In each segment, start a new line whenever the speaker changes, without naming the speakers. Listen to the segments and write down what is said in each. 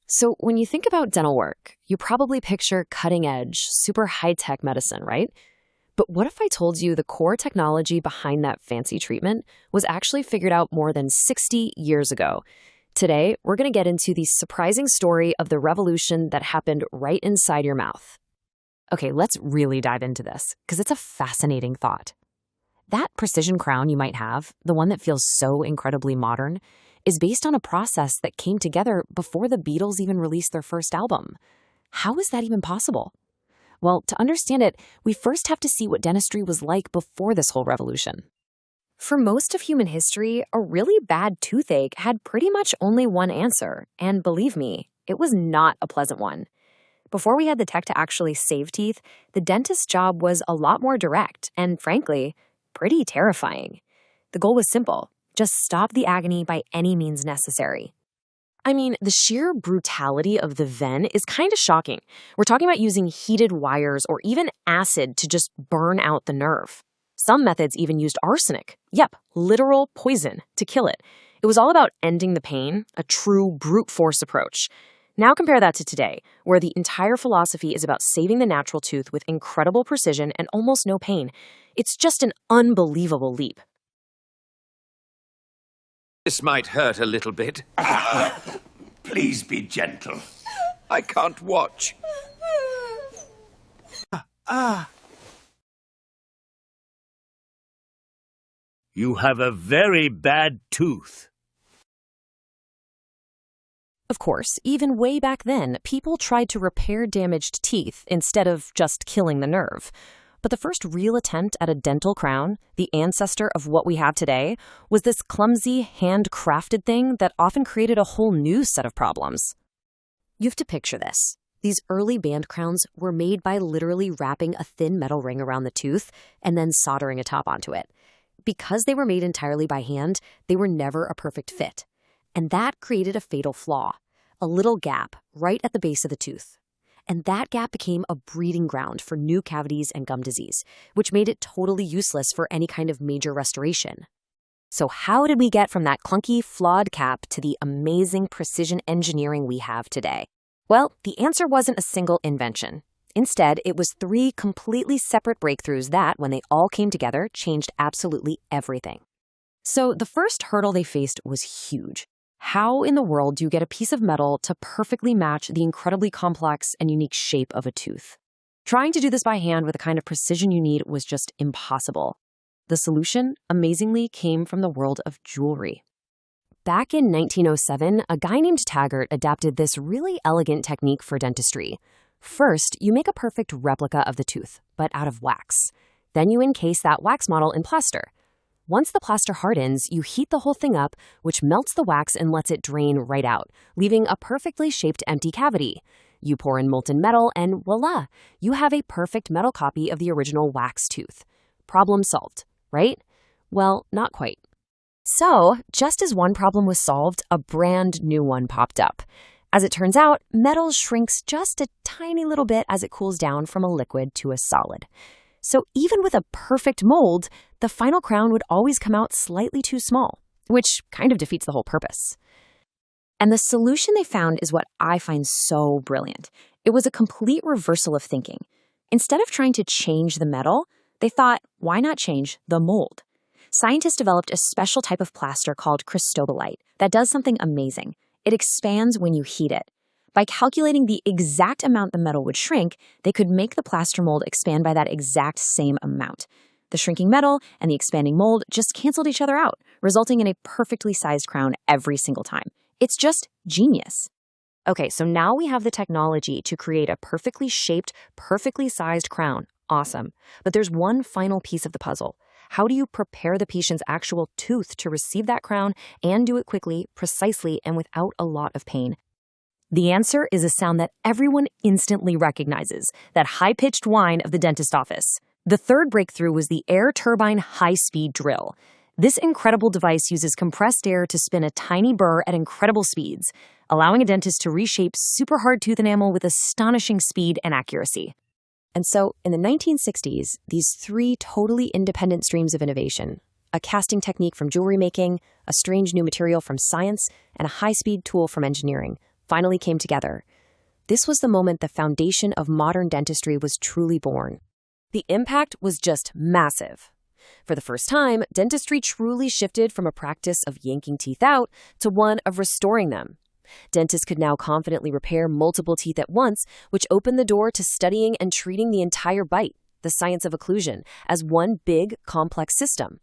So, when you think about dental work, you probably picture cutting edge, super high tech medicine, right? But what if I told you the core technology behind that fancy treatment was actually figured out more than 60 years ago? Today, we're going to get into the surprising story of the revolution that happened right inside your mouth. Okay, let's really dive into this because it's a fascinating thought. That precision crown you might have, the one that feels so incredibly modern, is based on a process that came together before the Beatles even released their first album. How is that even possible? Well, to understand it, we first have to see what dentistry was like before this whole revolution. For most of human history, a really bad toothache had pretty much only one answer, and believe me, it was not a pleasant one. Before we had the tech to actually save teeth, the dentist's job was a lot more direct and, frankly, pretty terrifying. The goal was simple: just stop the agony by any means necessary. I mean, the sheer brutality of the ven is kind of shocking. We're talking about using heated wires or even acid to just burn out the nerve. Some methods even used arsenic. Yep, literal poison to kill it. It was all about ending the pain, a true brute force approach. Now compare that to today, where the entire philosophy is about saving the natural tooth with incredible precision and almost no pain. It's just an unbelievable leap.
This might hurt a little bit.
Please be gentle.
I can't watch.
You have a very bad tooth.
Of course, even way back then, people tried to repair damaged teeth instead of just killing the nerve. But the first real attempt at a dental crown, the ancestor of what we have today, was this clumsy, handcrafted thing that often created a whole new set of problems. You have to picture this. These early band crowns were made by literally wrapping a thin metal ring around the tooth and then soldering a top onto it. Because they were made entirely by hand, they were never a perfect fit. And that created a fatal flaw, a little gap right at the base of the tooth. And that gap became a breeding ground for new cavities and gum disease, which made it totally useless for any kind of major restoration. So how did we get from that clunky, flawed cap to the amazing precision engineering we have today? Well, the answer wasn't a single invention. Instead, it was 3 completely separate breakthroughs that, when they all came together, changed absolutely everything. So the first hurdle they faced was huge. How in the world do you get a piece of metal to perfectly match the incredibly complex and unique shape of a tooth? Trying to do this by hand with the kind of precision you need was just impossible. The solution, amazingly, came from the world of jewelry. Back in 1907, a guy named Taggart adapted this really elegant technique for dentistry. First, you make a perfect replica of the tooth, but out of wax. Then you encase that wax model in plaster. Once the plaster hardens, you heat the whole thing up, which melts the wax and lets it drain right out, leaving a perfectly shaped empty cavity. You pour in molten metal and voila, you have a perfect metal copy of the original wax tooth. Problem solved, right? Well, not quite. So, just as one problem was solved, a brand new one popped up. As it turns out, metal shrinks just a tiny little bit as it cools down from a liquid to a solid. So even with a perfect mold, the final crown would always come out slightly too small, which kind of defeats the whole purpose. And the solution they found is what I find so brilliant. It was a complete reversal of thinking. Instead of trying to change the metal, they thought, why not change the mold? Scientists developed a special type of plaster called cristobalite that does something amazing. It expands when you heat it. By calculating the exact amount the metal would shrink, they could make the plaster mold expand by that exact same amount. The shrinking metal and the expanding mold just canceled each other out, resulting in a perfectly sized crown every single time. It's just genius. Okay, so now we have the technology to create a perfectly shaped, perfectly sized crown. Awesome. But there's one final piece of the puzzle. How do you prepare the patient's actual tooth to receive that crown and do it quickly, precisely, and without a lot of pain? The answer is a sound that everyone instantly recognizes, that high-pitched whine of the dentist office. The third breakthrough was the air turbine high-speed drill. This incredible device uses compressed air to spin a tiny burr at incredible speeds, allowing a dentist to reshape super hard tooth enamel with astonishing speed and accuracy. And so, in the 1960s, these 3 totally independent streams of innovation, a casting technique from jewelry making, a strange new material from science, and a high-speed tool from engineering, finally came together. This was the moment the foundation of modern dentistry was truly born. The impact was just massive. For the first time, dentistry truly shifted from a practice of yanking teeth out to one of restoring them. Dentists could now confidently repair multiple teeth at once, which opened the door to studying and treating the entire bite, the science of occlusion, as one big, complex system.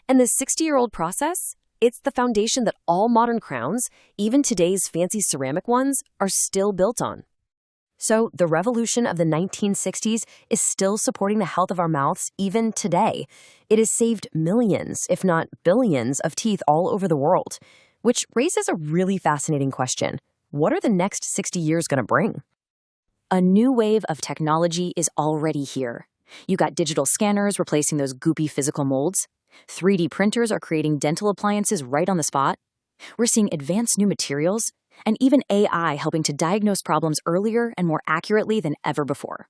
And this 60-year-old process, it's the foundation that all modern crowns, even today's fancy ceramic ones, are still built on. So the revolution of the 1960s is still supporting the health of our mouths even today. It has saved millions, if not billions, of teeth all over the world, which raises a really fascinating question. What are the next 60 years going to bring? A new wave of technology is already here. You got digital scanners replacing those goopy physical molds. 3D printers are creating dental appliances right on the spot. We're seeing advanced new materials, and even AI helping to diagnose problems earlier and more accurately than ever before.